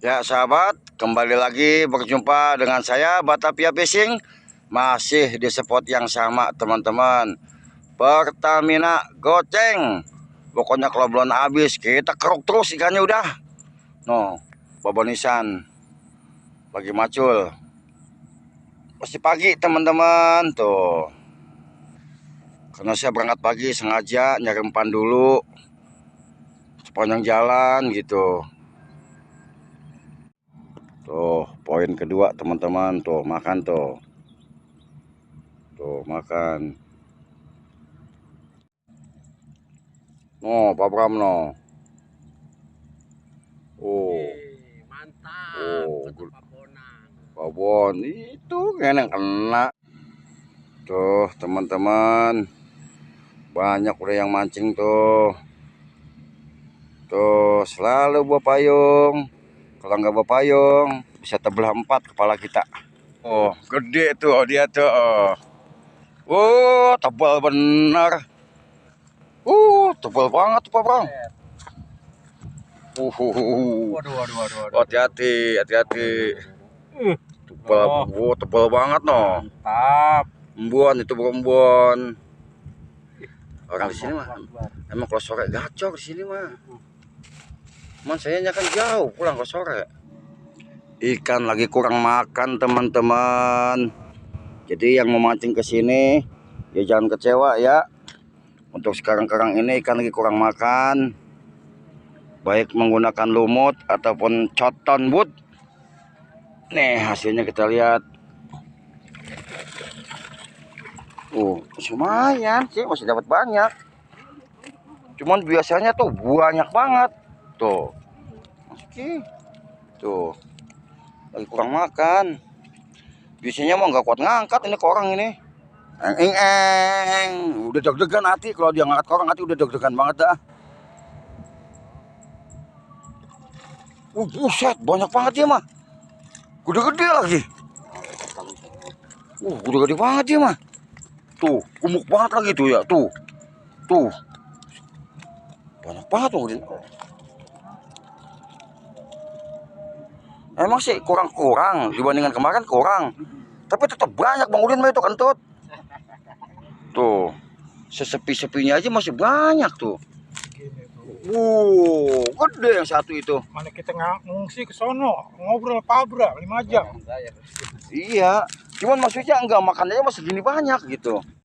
Ya sahabat, kembali lagi berjumpa dengan saya Batavia Fishing. Masih di spot yang sama teman-teman, Pertamina goceng. Pokoknya kalau belum habis kita keruk terus ikannya udah. No, babonisan lagi macul. Masih pagi teman-teman tuh. Karena saya berangkat pagi sengaja nyari umpan dulu sepanjang jalan gitu. Tuh, poin kedua teman-teman, tuh makan tuh. Tuh, makan. No, Pak Bram no. Oh. Mantap. Oh, babon itu yang kena. Tuh, teman-teman. Banyak udah yang mancing tuh. Tuh, selalu bawa payung. Kalau nggak bawa payung, bisa terbelah 4 kepala kita. Oh, gede tuh dia tuh. Oh, tebal bener. Tebal banget Pak Bang. Waduh. Hati-hati. Tebal banget no. Mantap. Embun itu embun. Orang di sini mah emang kalau sore gacor di sini mah. Man sayanya kan jauh pulang kalau sore. Ikan lagi kurang makan teman-teman. Jadi yang mau mancing ke sini ya jangan kecewa ya. Untuk sekarang ini ikan lagi kurang makan. Baik menggunakan lumut ataupun coton wood. Nih hasilnya kita lihat. Lumayan sih, masih dapat banyak. Cuman biasanya tuh banyak banget. Tuh. Tuh. Lagi kurang makan. Biasanya mau nggak kuat ngangkat ini ke orang ini. Udah deg-degan hati kalau dia ngangkat ke orang, hati udah deg-degan banget dah. Buset, banyak banget dia mah. Gede-gede lagi. Gede-gede banget dia mah. Tuh, gemuk banget lagi tuh ya, tuh. Banyak banget tuh. Emang sih kurang dibandingkan kemarin kurang. Tapi tetap banyak Bang Udin mah itu kentut. Tuh. Sesepi-sepinya aja masih banyak tuh. Gede yang satu itu. Mana kita ngungsi ke sono, ngobrol pabra 5 jam. Iya, cuman maksudnya enggak makan aja masih gini banyak gitu.